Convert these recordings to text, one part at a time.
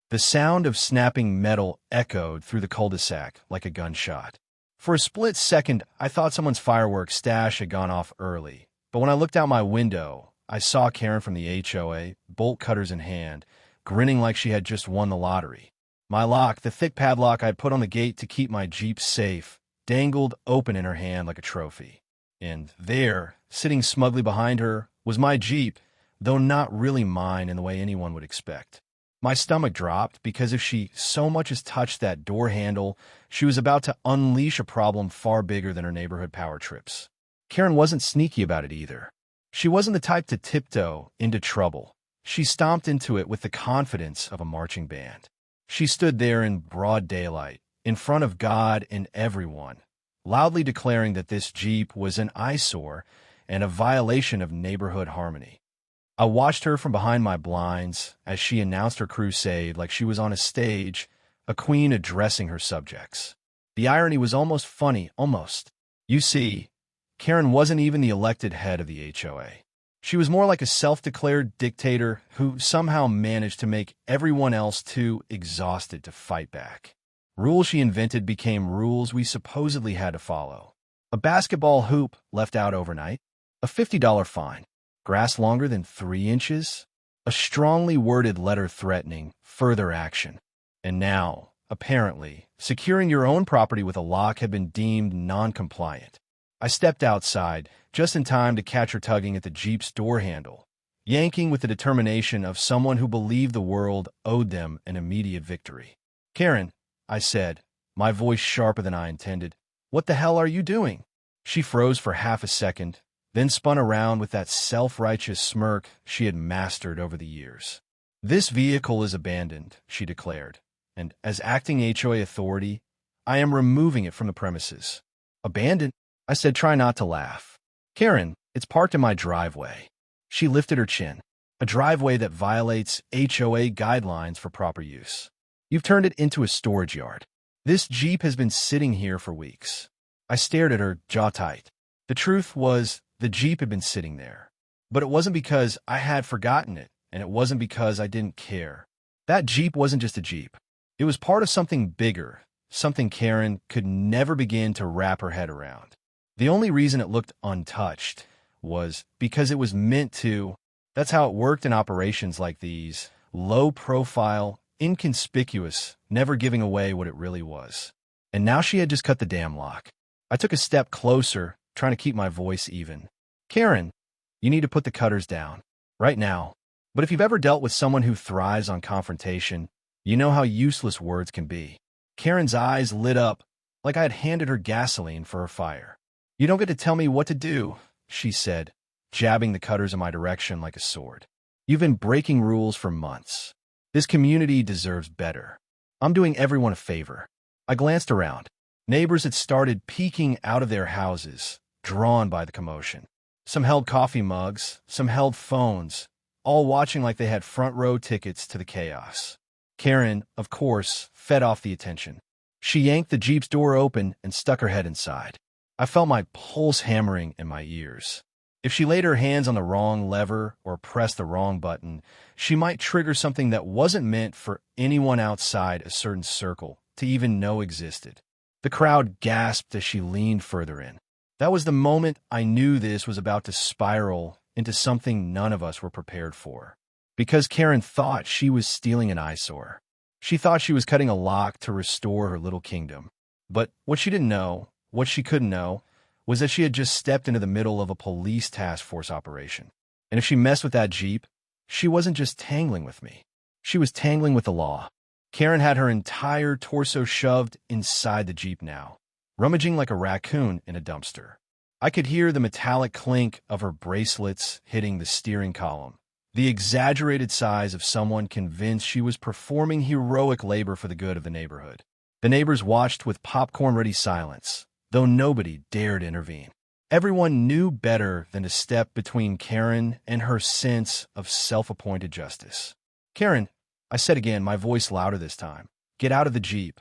The sound of snapping metal echoed through the cul-de-sac like a gunshot. For a split second, I thought someone's fireworks stash had gone off early. But when I looked out my window, I saw Karen from the HOA, bolt cutters in hand, grinning like she had just won the lottery. My lock, the thick padlock I'd put on the gate to keep my Jeep safe, dangled open in her hand like a trophy. And there, sitting smugly behind her, was my Jeep, though not really mine in the way anyone would expect. My stomach dropped because if she so much as touched that door handle, she was about to unleash a problem far bigger than her neighborhood power trips. Karen wasn't sneaky about it either. She wasn't the type to tiptoe into trouble. She stomped into it with the confidence of a marching band. She stood there in broad daylight, in front of God and everyone, loudly declaring that this Jeep was an eyesore and a violation of neighborhood harmony. I watched her from behind my blinds as she announced her crusade like she was on a stage, a queen addressing her subjects. The irony was almost funny, almost. You see, Karen wasn't even the elected head of the HOA. She was more like a self-declared dictator who somehow managed to make everyone else too exhausted to fight back. Rules she invented became rules we supposedly had to follow. A basketball hoop left out overnight, a $50 fine, grass longer than 3 inches, a strongly worded letter threatening further action. And now, apparently, securing your own property with a lock had been deemed non-compliant. I stepped outside, just in time to catch her tugging at the Jeep's door handle, yanking with the determination of someone who believed the world owed them an immediate victory. "Karen," I said, my voice sharper than I intended, "what the hell are you doing?" She froze for half a second, then spun around with that self-righteous smirk she had mastered over the years. "This vehicle is abandoned," she declared, "and as acting HOA authority, I am removing it from the premises." "Abandoned?" I said, try not to laugh. "Karen, it's parked in my driveway." She lifted her chin. "A driveway that violates HOA guidelines for proper use. You've turned it into a storage yard. This Jeep has been sitting here for weeks." I stared at her, jaw tight. The truth was, the Jeep had been sitting there. But it wasn't because I had forgotten it, and it wasn't because I didn't care. That Jeep wasn't just a Jeep. It was part of something bigger, something Karen could never begin to wrap her head around. The only reason it looked untouched was because it was meant to. That's how it worked in operations like these, low profile, inconspicuous, never giving away what it really was. And now she had just cut the damn lock. I took a step closer, trying to keep my voice even. "Karen, you need to put the cutters down. Right now. But if you've ever dealt with someone who thrives on confrontation, you know how useless words can be." Karen's eyes lit up like I had handed her gasoline for her fire. "You don't get to tell me what to do," she said, jabbing the cutters in my direction like a sword. "You've been breaking rules for months. This community deserves better. I'm doing everyone a favor." I glanced around. Neighbors had started peeking out of their houses, drawn by the commotion. Some held coffee mugs, some held phones, all watching like they had front row tickets to the chaos. Karen, of course, fed off the attention. She yanked the Jeep's door open and stuck her head inside. I felt my pulse hammering in my ears. If she laid her hands on the wrong lever or pressed the wrong button, she might trigger something that wasn't meant for anyone outside a certain circle to even know existed. The crowd gasped as she leaned further in. That was the moment I knew this was about to spiral into something none of us were prepared for. Because Karen thought she was stealing an eyesore. She thought she was cutting a lock to restore her little kingdom. But what she didn't know, what she couldn't know, was that she had just stepped into the middle of a police task force operation. And if she messed with that Jeep, she wasn't just tangling with me. She was tangling with the law. Karen had her entire torso shoved inside the Jeep now, rummaging like a raccoon in a dumpster. I could hear the metallic clink of her bracelets hitting the steering column, the exaggerated size of someone convinced she was performing heroic labor for the good of the neighborhood. The neighbors watched with popcorn-ready silence, though nobody dared intervene. Everyone knew better than to step between Karen and her sense of self-appointed justice. "Karen," I said again, my voice louder this time, "get out of the Jeep."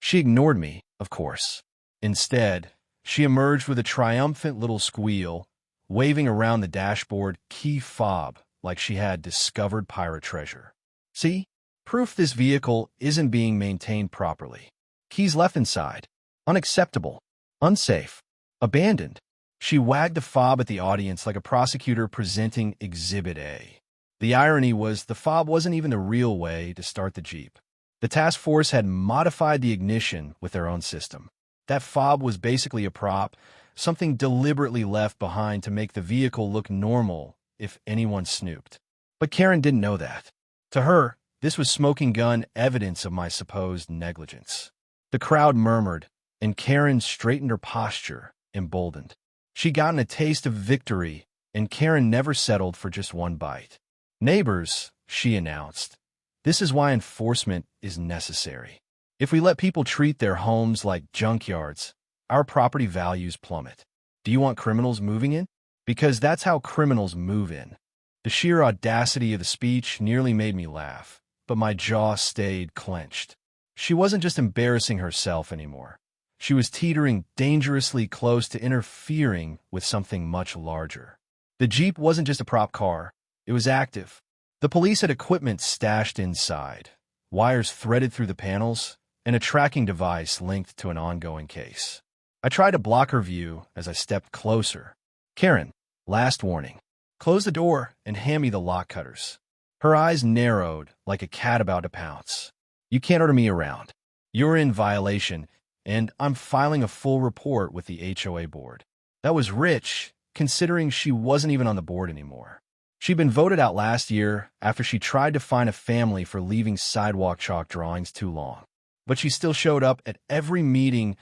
She ignored me, of course. Instead, she emerged with a triumphant little squeal, waving around the dashboard key fob like she had discovered pirate treasure. "See? Proof this vehicle isn't being maintained properly. Keys left inside. Unacceptable. Unsafe. Abandoned. She wagged the fob at the audience like a prosecutor presenting Exhibit A. The irony was the fob wasn't even the real way to start the Jeep. The task force had modified the ignition with their own system. That fob was basically a prop, something deliberately left behind to make the vehicle look normal if anyone snooped. But Karen didn't know that. To her, this was smoking gun evidence of my supposed negligence. The crowd murmured, and Karen straightened her posture, emboldened. She'd gotten a taste of victory, and Karen never settled for just one bite. Neighbors, she announced, this is why enforcement is necessary. If we let people treat their homes like junkyards, our property values plummet. Do you want criminals moving in? Because that's how criminals move in. The sheer audacity of the speech nearly made me laugh, but my jaw stayed clenched. She wasn't just embarrassing herself anymore. She was teetering dangerously close to interfering with something much larger. The Jeep wasn't just a prop car. It was active. The police had equipment stashed inside, wires threaded through the panels, and a tracking device linked to an ongoing case. I tried to block her view as I stepped closer. Karen, last warning. Close the door and hand me the lock cutters. Her eyes narrowed like a cat about to pounce. You can't order me around. You're in violation, and I'm filing a full report with the HOA board. That was rich, considering she wasn't even on the board anymore. She'd been voted out last year after she tried to fine a family for leaving sidewalk chalk drawings too long. But she still showed up at every meeting,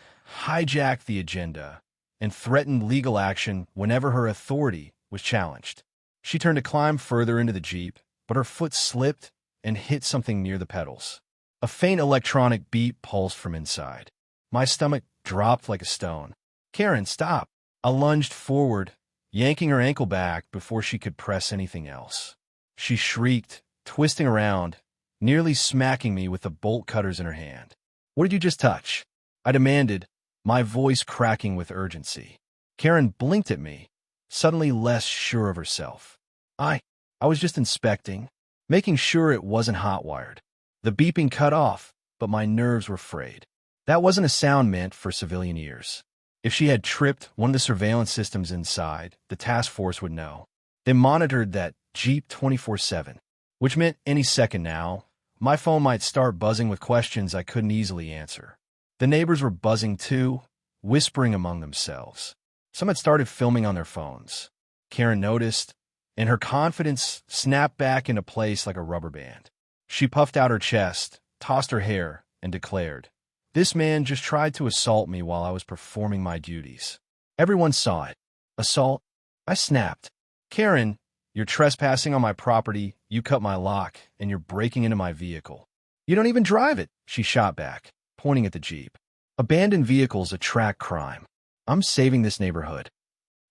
hijacked the agenda, and threatened legal action whenever her authority was challenged. She turned to climb further into the Jeep, but her foot slipped and hit something near the pedals. A faint electronic beep pulsed from inside. My stomach dropped like a stone. Karen, stop! I lunged forward, yanking her ankle back before she could press anything else. She shrieked, twisting around, nearly smacking me with the bolt cutters in her hand. What did you just touch? I demanded, my voice cracking with urgency. Karen blinked at me, suddenly less sure of herself. I was just inspecting, making sure it wasn't hot-wired. The beeping cut off, but my nerves were frayed. That wasn't a sound meant for civilian ears. If she had tripped one of the surveillance systems inside, the task force would know. They monitored that Jeep 24/7, which meant any second now, my phone might start buzzing with questions I couldn't easily answer. The neighbors were buzzing too, whispering among themselves. Some had started filming on their phones. Karen noticed, and her confidence snapped back into place like a rubber band. She puffed out her chest, tossed her hair, and declared, "This man just tried to assault me while I was performing my duties." Everyone saw it. Assault? I snapped. "Karen, you're trespassing on my property, you cut my lock, and you're breaking into my vehicle. You don't even drive it," she shot back, pointing at the Jeep. "Abandoned vehicles attract crime. I'm saving this neighborhood."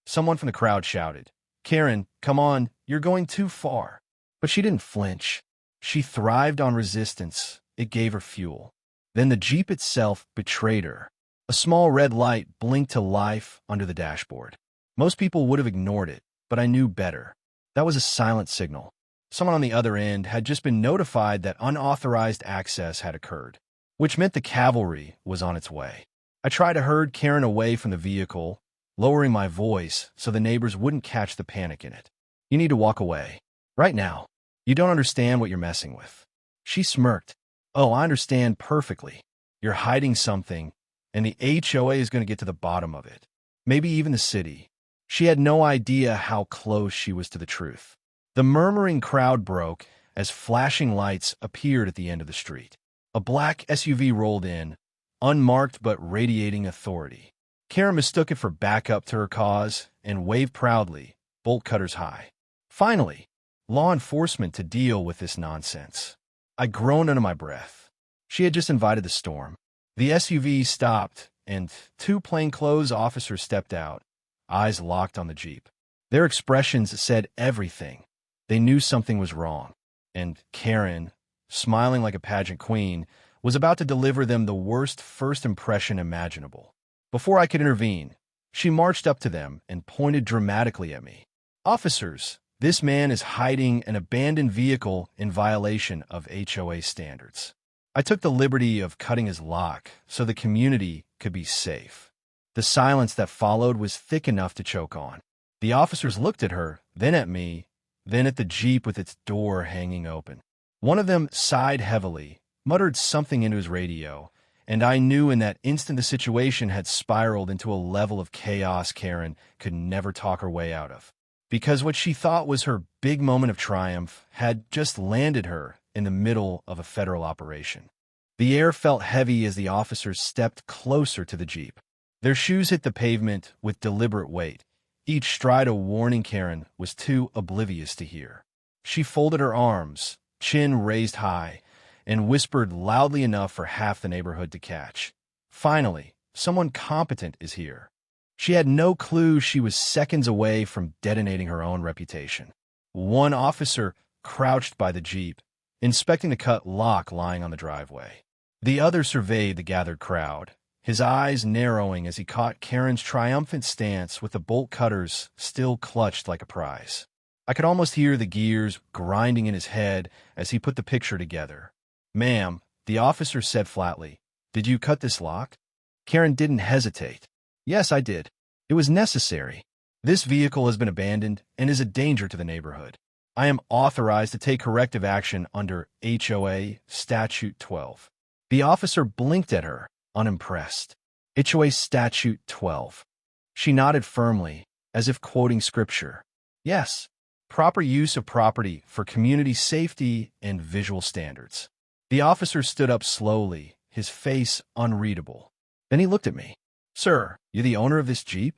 Someone from the crowd shouted, "Karen, come on, you're going too far." But she didn't flinch. She thrived on resistance. It gave her fuel. Then the Jeep itself betrayed her. A small red light blinked to life under the dashboard. Most people would have ignored it, but I knew better. That was a silent signal. Someone on the other end had just been notified that unauthorized access had occurred, which meant the cavalry was on its way. I tried to herd Karen away from the vehicle, lowering my voice so the neighbors wouldn't catch the panic in it. "You need to walk away. Right now. You don't understand what you're messing with." She smirked. "Oh, I understand perfectly. You're hiding something, and the HOA is going to get to the bottom of it. Maybe even the city." She had no idea how close she was to the truth. The murmuring crowd broke as flashing lights appeared at the end of the street. A black SUV rolled in, unmarked but radiating authority. Karen mistook it for backup to her cause and waved proudly, bolt cutters high. Finally, law enforcement to deal with this nonsense. I groaned under my breath. She had just invited the storm. The SUV stopped, and two plainclothes officers stepped out, eyes locked on the Jeep. Their expressions said everything. They knew something was wrong, and Karen, smiling like a pageant queen, was about to deliver them the worst first impression imaginable. Before I could intervene, she marched up to them and pointed dramatically at me. "Officers, This man is hiding an abandoned vehicle in violation of HOA standards. I took the liberty of cutting his lock so the community could be safe. The silence that followed was thick enough to choke on. The officers looked at her, then at me, then at the Jeep with its door hanging open. One of them sighed heavily, muttered something into his radio, and I knew in that instant the situation had spiraled into a level of chaos Karen could never talk her way out of. Because what she thought was her big moment of triumph had just landed her in the middle of a federal operation. The air felt heavy as the officers stepped closer to the Jeep. Their shoes hit the pavement with deliberate weight, each stride a warning Karen was too oblivious to hear. She folded her arms, chin raised high, and whispered loudly enough for half the neighborhood to catch. Finally, someone competent is here. She had no clue she was seconds away from detonating her own reputation. One officer crouched by the Jeep, inspecting the cut lock lying on the driveway. The other surveyed the gathered crowd, his eyes narrowing as he caught Karen's triumphant stance with the bolt cutters still clutched like a prize. I could almost hear the gears grinding in his head as he put the picture together. "Ma'am," the officer said flatly, "did you cut this lock?" Karen didn't hesitate. "Yes, I did. It was necessary. This vehicle has been abandoned and is a danger to the neighborhood. I am authorized to take corrective action under HOA Statute 12. The officer blinked at her, unimpressed. HOA Statute 12. She nodded firmly, as if quoting scripture. Yes, proper use of property for community safety and visual standards. The officer stood up slowly, his face unreadable. Then he looked at me. "Sir, you're the owner of this Jeep?"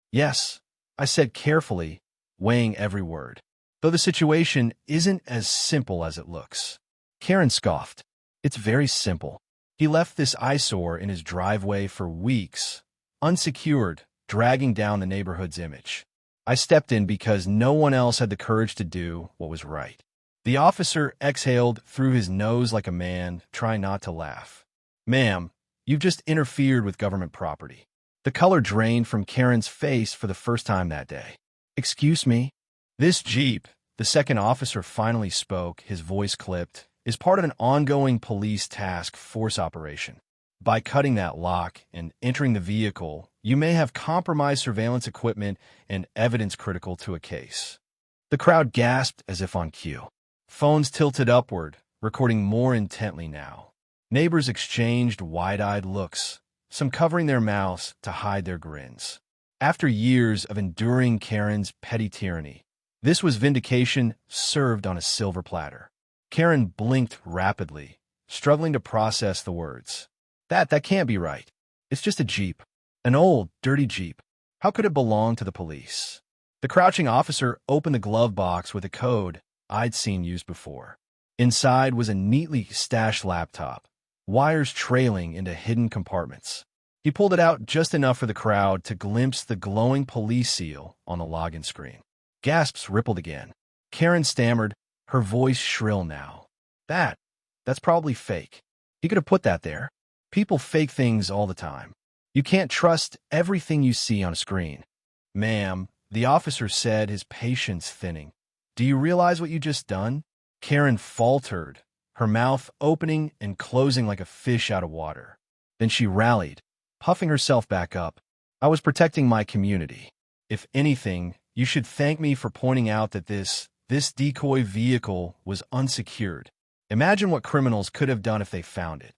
"Yes," I said carefully, weighing every word. "Though the situation isn't as simple as it looks." Karen scoffed. "It's very simple. He left this eyesore in his driveway for weeks, unsecured, dragging down the neighborhood's image. I stepped in because no one else had the courage to do what was right." The officer exhaled through his nose like a man trying not to laugh. "Ma'am, you've just interfered with government property." The color drained from Karen's face for the first time that day. "Excuse me?" "This Jeep," the second officer finally spoke, his voice clipped, "is part of an ongoing police task force operation. By cutting that lock and entering the vehicle, you may have compromised surveillance equipment and evidence critical to a case." The crowd gasped as if on cue. Phones tilted upward, recording more intently now. Neighbors exchanged wide-eyed looks, some covering their mouths to hide their grins. After years of enduring Karen's petty tyranny, this was vindication served on a silver platter. Karen blinked rapidly, struggling to process the words. That can't be right. It's just a Jeep. An old, dirty Jeep. How could it belong to the police?" The crouching officer opened the glove box with a code I'd seen used before. Inside was a neatly stashed laptop, wires trailing into hidden compartments. He pulled it out just enough for the crowd to glimpse the glowing police seal on the login screen. Gasps rippled again. Karen stammered, her voice shrill now. That's probably fake. He could have put that there. People fake things all the time. You can't trust everything you see on a screen." "Ma'am," the officer said, his patience thinning. "Do you realize what you just done?" Karen faltered, her mouth opening and closing like a fish out of water. Then she rallied, puffing herself back up. "I was protecting my community. If anything, you should thank me for pointing out that this decoy vehicle was unsecured. Imagine what criminals could have done if they found it."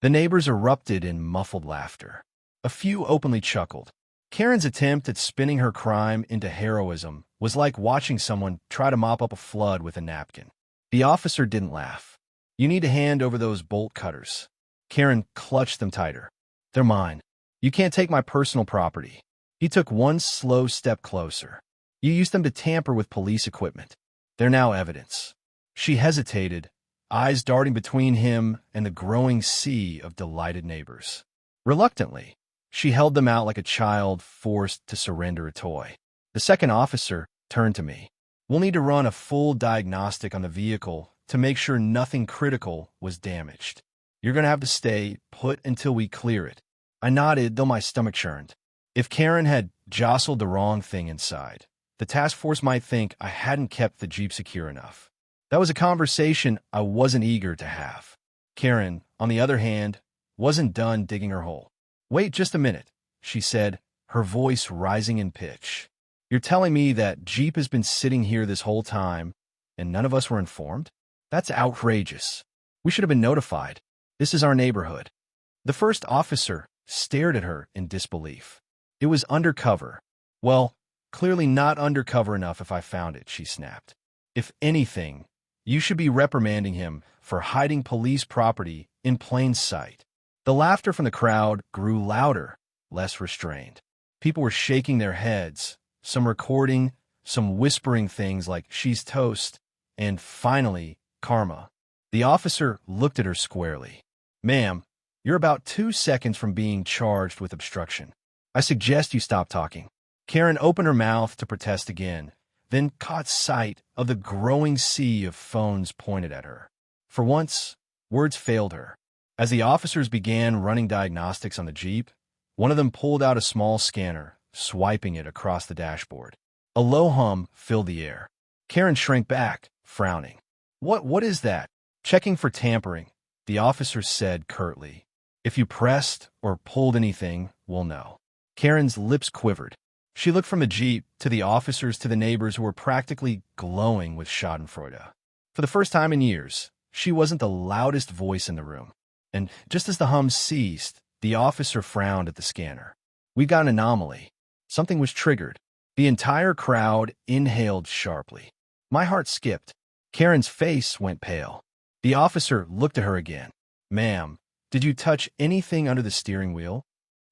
The neighbors erupted in muffled laughter. A few openly chuckled. Karen's attempt at spinning her crime into heroism was like watching someone try to mop up a flood with a napkin. The officer didn't laugh. "You need to hand over those bolt cutters." Karen clutched them tighter. "They're mine. You can't take my personal property." He took one slow step closer. "You used them to tamper with police equipment. They're now evidence." She hesitated, eyes darting between him and the growing sea of delighted neighbors. Reluctantly, she held them out like a child forced to surrender a toy. The second officer turned to me. "We'll need to run a full diagnostic on the vehicle to make sure nothing critical was damaged. You're going to have to stay put until we clear it." I nodded, though my stomach churned. If Karen had jostled the wrong thing inside, The task force might think I hadn't kept the Jeep secure enough. That was a conversation I wasn't eager to have. Karen, on the other hand, wasn't done digging her hole. "Wait just a minute," she said, her voice rising in pitch. "You're telling me that Jeep has been sitting here this whole time, and none of us were informed? That's outrageous. We should have been notified. This is our neighborhood." The first officer stared at her in disbelief. "It was undercover." "Well, clearly not undercover enough if I found it," she snapped. "If anything, you should be reprimanding him for hiding police property in plain sight." The laughter from the crowd grew louder, less restrained. People were shaking their heads, some recording, some whispering things like "she's toast," and finally, "karma." The officer looked at her squarely. "Ma'am, you're about 2 seconds from being charged with obstruction. I suggest you stop talking." Karen opened her mouth to protest again, then caught sight of the growing sea of phones pointed at her. For once, words failed her. As the officers began running diagnostics on the Jeep, one of them pulled out a small scanner, swiping it across the dashboard. A low hum filled the air. Karen shrank back, frowning. What is that?" "Checking for tampering," the officer said curtly. "If you pressed or pulled anything, we'll know." Karen's lips quivered. She looked from the Jeep to the officers to the neighbors who were practically glowing with schadenfreude. For the first time in years, she wasn't the loudest voice in the room. And just as the hum ceased, the officer frowned at the scanner. "We got an anomaly." Something was triggered. The entire crowd inhaled sharply. My heart skipped. Karen's face went pale. The officer looked at her again. "Ma'am, did you touch anything under the steering wheel?"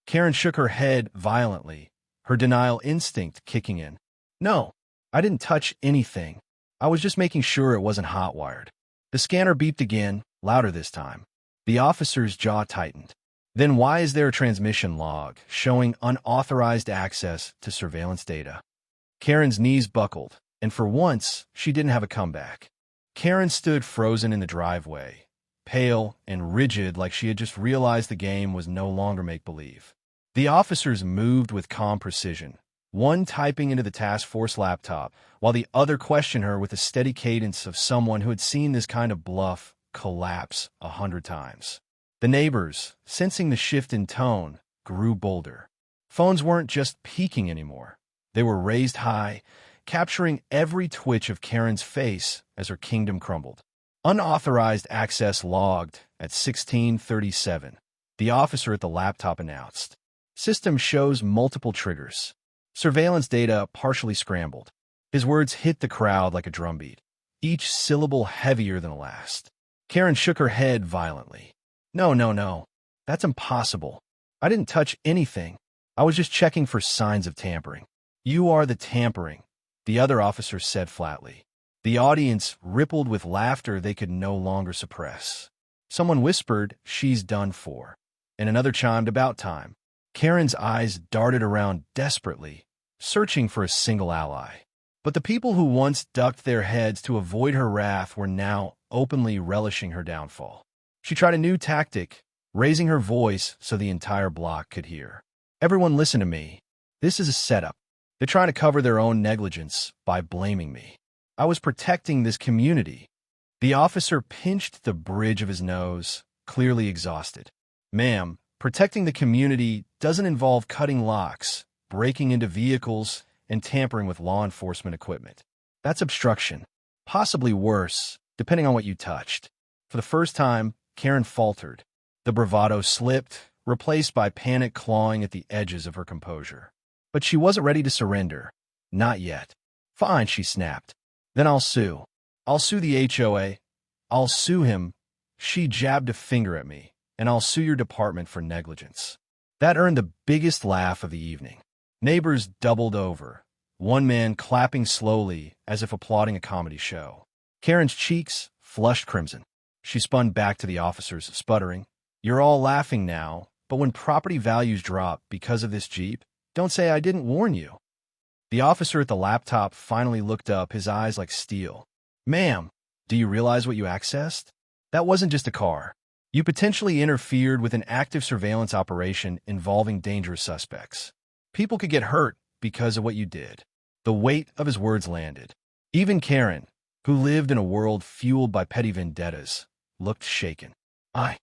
Karen shook her head violently, her denial instinct kicking in. "No, I didn't touch anything. I was just making sure it wasn't hot-wired." The scanner beeped again, louder this time. The officer's jaw tightened. "Then why is there a transmission log showing unauthorized access to surveillance data?" Karen's knees buckled, and for once, she didn't have a comeback. Karen stood frozen in the driveway, pale and rigid like she had just realized the game was no longer make-believe. The officers moved with calm precision, one typing into the task force laptop, while the other questioned her with the steady cadence of someone who had seen this kind of bluff collapse 100 times. The neighbors, sensing the shift in tone, grew bolder. Phones weren't just peaking anymore. They were raised high, capturing every twitch of Karen's face as her kingdom crumbled. "Unauthorized access logged at 16:37, the officer at the laptop announced. "System shows multiple triggers. Surveillance data partially scrambled." His words hit the crowd like a drumbeat, each syllable heavier than the last. Karen shook her head violently. No. That's impossible. I didn't touch anything. I was just checking for signs of tampering." "You are the tampering," the other officer said flatly. The audience rippled with laughter they could no longer suppress. Someone whispered, "She's done for," and another chimed, "About time." Karen's eyes darted around desperately, searching for a single ally. But the people who once ducked their heads to avoid her wrath were now openly relishing her downfall. She tried a new tactic, raising her voice so the entire block could hear. "Everyone listen to me. This is a setup. They're trying to cover their own negligence by blaming me. I was protecting this community." The officer pinched the bridge of his nose, clearly exhausted. "Ma'am, protecting the community doesn't involve cutting locks, breaking into vehicles, and tampering with law enforcement equipment. That's obstruction. Possibly worse, depending on what you touched." For the first time, Karen faltered. The bravado slipped, replaced by panic clawing at the edges of her composure. But she wasn't ready to surrender. Not yet. "Fine," she snapped. "Then I'll sue. I'll sue the HOA. I'll sue him." She jabbed a finger at me. "And I'll sue your department for negligence." That earned the biggest laugh of the evening. Neighbors doubled over, one man clapping slowly as if applauding a comedy show. Karen's cheeks flushed crimson. She spun back to the officers, sputtering, "You're all laughing now, but when property values drop because of this Jeep, don't say I didn't warn you." The officer at the laptop finally looked up, his eyes like steel. "Ma'am, do you realize what you accessed? That wasn't just a car. You potentially interfered with an active surveillance operation involving dangerous suspects. People could get hurt because of what you did." The weight of his words landed. Even Karen, who lived in a world fueled by petty vendettas, looked shaken. I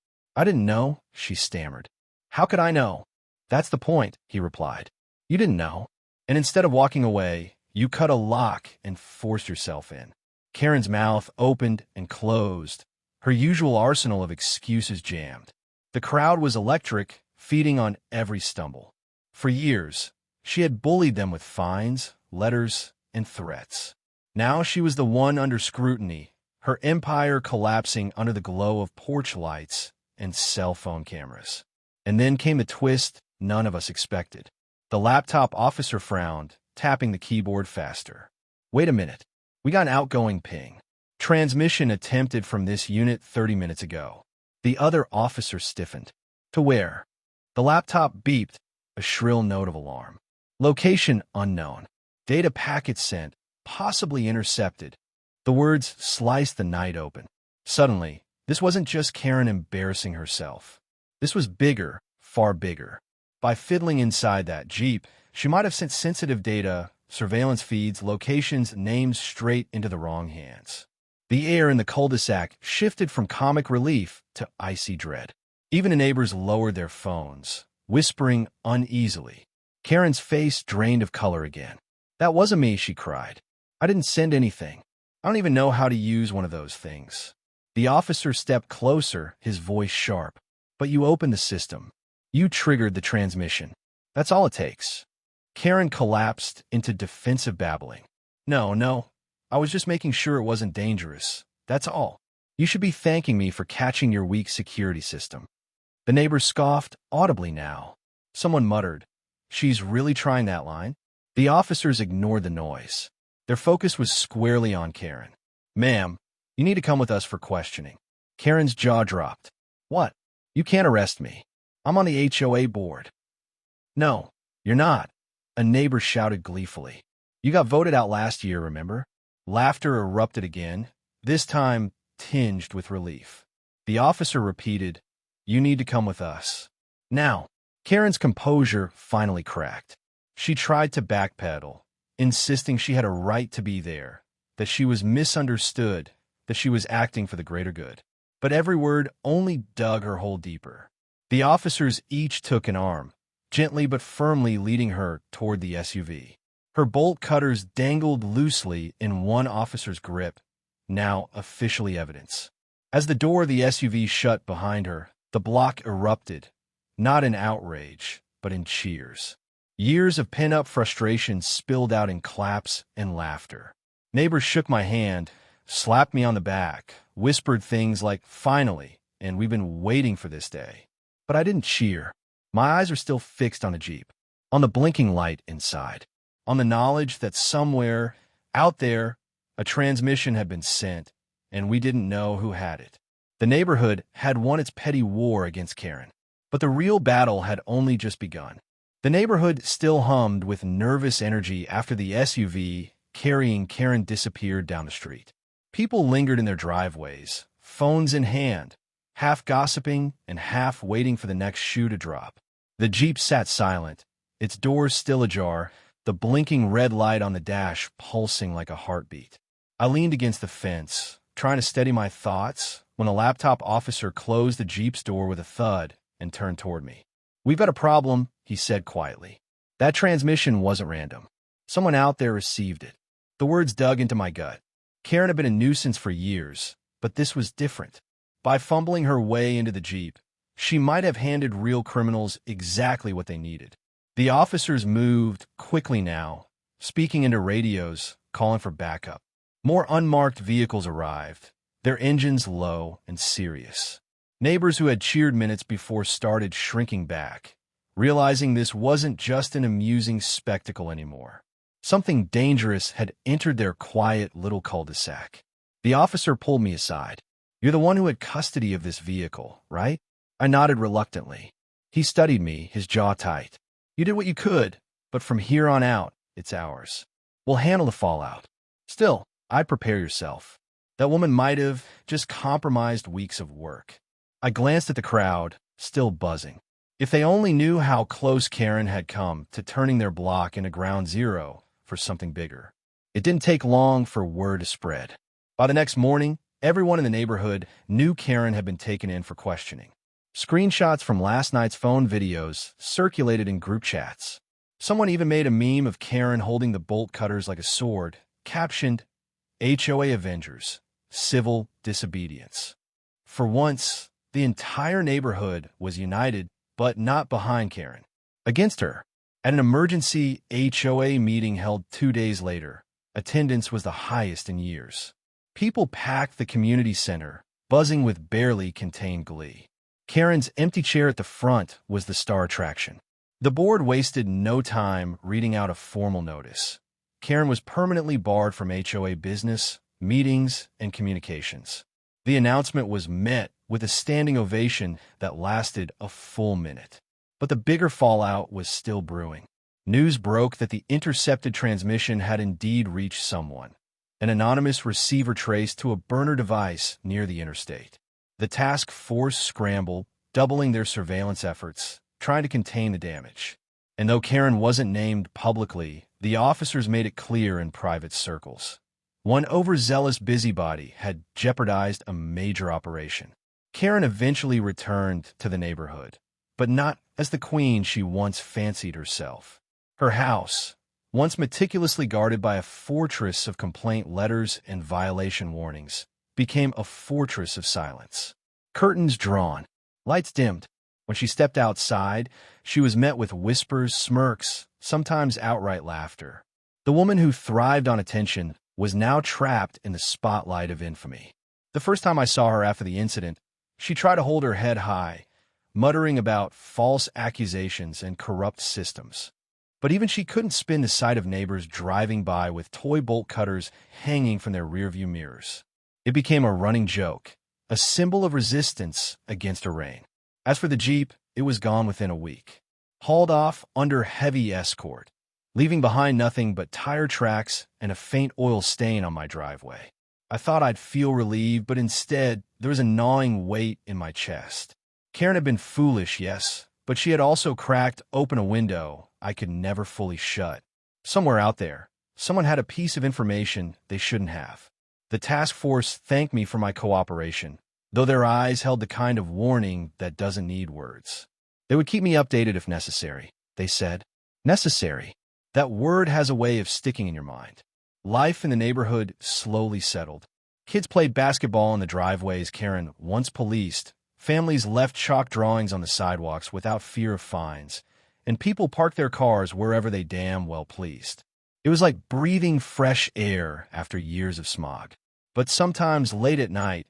didn't know, she stammered. How could I know? That's the point, he replied. You didn't know. And instead of walking away, you cut a lock and forced yourself in. Karen's mouth opened and closed, her usual arsenal of excuses jammed. The crowd was electric, feeding on every stumble. For years, she had bullied them with fines, letters, and threats. Now she was the one under scrutiny, her empire collapsing under the glow of porch lights and cell phone cameras. And then came the twist none of us expected. The laptop officer frowned, tapping the keyboard faster. Wait a minute. We got an outgoing ping. Transmission attempted from this unit 30 minutes ago. The other officer stiffened. To where? The laptop beeped, a shrill note of alarm. Location unknown. Data packet sent, possibly intercepted. The words sliced the night open. Suddenly, this wasn't just Karen embarrassing herself. This was bigger, far bigger. By fiddling inside that Jeep, she might have sent sensitive data, surveillance feeds, locations, names straight into the wrong hands. The air in the cul-de-sac shifted from comic relief to icy dread. Even the neighbors lowered their phones, whispering uneasily. Karen's face drained of color again. That wasn't me, she cried. I didn't send anything. I don't even know how to use one of those things. The officer stepped closer, his voice sharp. But you opened the system. You triggered the transmission. That's all it takes. Karen collapsed into defensive babbling. No, I was just making sure it wasn't dangerous. That's all. You should be thanking me for catching your weak security system. The neighbors scoffed audibly now. Someone muttered, She's really trying that line? The officers ignored the noise. Their focus was squarely on Karen. Ma'am, you need to come with us for questioning. Karen's jaw dropped. What? You can't arrest me. I'm on the HOA board. No, you're not. A neighbor shouted gleefully. You got voted out last year, remember? Laughter erupted again, this time tinged with relief. The officer repeated, You need to come with us. Now, Karen's composure finally cracked. She tried to backpedal, insisting she had a right to be there, that she was misunderstood, that she was acting for the greater good. But every word only dug her hole deeper. The officers each took an arm, gently but firmly leading her toward the SUV. Her bolt cutters dangled loosely in one officer's grip, now officially evidence. As the door of the SUV shut behind her, the block erupted, not in outrage, but in cheers. Years of pent-up frustration spilled out in claps and laughter. Neighbors shook my hand, slapped me on the back, whispered things like, Finally, and we've been waiting for this day. But I didn't cheer. My eyes are still fixed on the Jeep, on the blinking light inside, on the knowledge that somewhere, out there, a transmission had been sent, and we didn't know who had it. The neighborhood had won its petty war against Karen, but the real battle had only just begun. The neighborhood still hummed with nervous energy after the SUV carrying Karen disappeared down the street. People lingered in their driveways, phones in hand, half gossiping and half waiting for the next shoe to drop. The Jeep sat silent, its doors still ajar, the blinking red light on the dash pulsing like a heartbeat. I leaned against the fence, trying to steady my thoughts, when a laptop officer closed the Jeep's door with a thud and turned toward me. We've got a problem, he said quietly. That transmission wasn't random. Someone out there received it. The words dug into my gut. Karen had been a nuisance for years, but this was different. By fumbling her way into the Jeep, she might have handed real criminals exactly what they needed. The officers moved quickly now, speaking into radios, calling for backup. More unmarked vehicles arrived, their engines low and serious. Neighbors who had cheered minutes before started shrinking back, realizing this wasn't just an amusing spectacle anymore. Something dangerous had entered their quiet little cul-de-sac. The officer pulled me aside. You're the one who had custody of this vehicle, right? I nodded reluctantly. He studied me, his jaw tight. You did what you could, but from here on out, it's ours. We'll handle the fallout. Still, I'd prepare yourself. That woman might have just compromised weeks of work. I glanced at the crowd, still buzzing. If they only knew how close Karen had come to turning their block into ground zero for something bigger. It didn't take long for word to spread. By the next morning, everyone in the neighborhood knew Karen had been taken in for questioning. Screenshots from last night's phone videos circulated in group chats. Someone even made a meme of Karen holding the bolt cutters like a sword, captioned, HOA Avengers, Civil Disobedience. For once, the entire neighborhood was united, but not behind Karen. Against her. At an emergency HOA meeting held 2 days later, attendance was the highest in years. People packed the community center, buzzing with barely contained glee. Karen's empty chair at the front was the star attraction. The board wasted no time reading out a formal notice. Karen was permanently barred from HOA business, meetings, and communications. The announcement was met with a standing ovation that lasted a full minute. But the bigger fallout was still brewing. News broke that the intercepted transmission had indeed reached someone, an anonymous receiver traced to a burner device near the interstate. The task force scrambled, doubling their surveillance efforts, trying to contain the damage. And though Karen wasn't named publicly, the officers made it clear in private circles. One overzealous busybody had jeopardized a major operation. Karen eventually returned to the neighborhood, but not as the queen she once fancied herself. Her house, once meticulously guarded by a fortress of complaint letters and violation warnings, became a fortress of silence. Curtains drawn, lights dimmed. When she stepped outside, she was met with whispers, smirks, sometimes outright laughter. The woman who thrived on attention was now trapped in the spotlight of infamy. The first time I saw her after the incident, she tried to hold her head high, muttering about false accusations and corrupt systems. But even she couldn't spin the sight of neighbors driving by with toy bolt cutters hanging from their rearview mirrors. It became a running joke, a symbol of resistance against her reign. As for the Jeep, it was gone within a week, hauled off under heavy escort, leaving behind nothing but tire tracks and a faint oil stain on my driveway. I thought I'd feel relieved, but instead, there was a gnawing weight in my chest. Karen had been foolish, yes, but she had also cracked open a window I could never fully shut. Somewhere out there, someone had a piece of information they shouldn't have. The task force thanked me for my cooperation, though their eyes held the kind of warning that doesn't need words. They would keep me updated if necessary, they said. Necessary. That word has a way of sticking in your mind. Life in the neighborhood slowly settled. Kids played basketball in the driveways Karen once policed. Families left chalk drawings on the sidewalks without fear of fines, and people parked their cars wherever they damn well pleased. It was like breathing fresh air after years of smog. But sometimes late at night,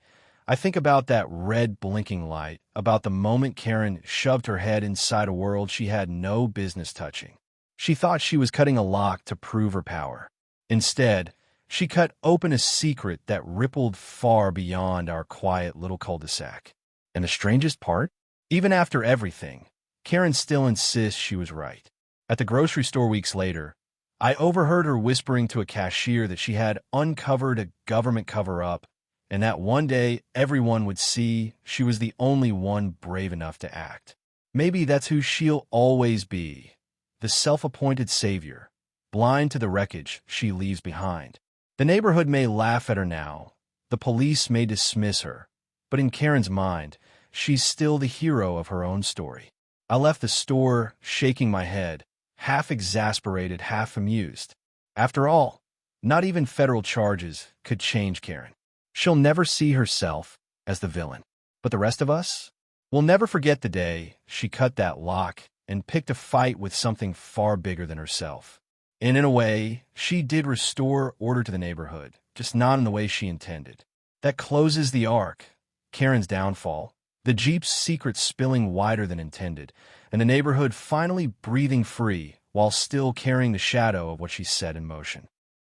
I think about that red blinking light, about the moment Karen shoved her head inside a world she had no business touching. She thought she was cutting a lock to prove her power. Instead, she cut open a secret that rippled far beyond our quiet little cul-de-sac. And the strangest part? Even after everything, Karen still insists she was right. At the grocery store weeks later, I overheard her whispering to a cashier that she had uncovered a government cover-up, and that one day everyone would see she was the only one brave enough to act. Maybe that's who she'll always be, the self-appointed savior, blind to the wreckage she leaves behind. The neighborhood may laugh at her now, the police may dismiss her, but in Karen's mind, she's still the hero of her own story. I left the store shaking my head, half exasperated, half amused. After all, not even federal charges could change Karen. She'll never see herself as the villain. But the rest of us? We'll never forget the day she cut that lock and picked a fight with something far bigger than herself. And in a way, she did restore order to the neighborhood, just not in the way she intended. That closes the arc. Karen's downfall, the Jeep's secret spilling wider than intended, and the neighborhood finally breathing free while still carrying the shadow of what she set in motion.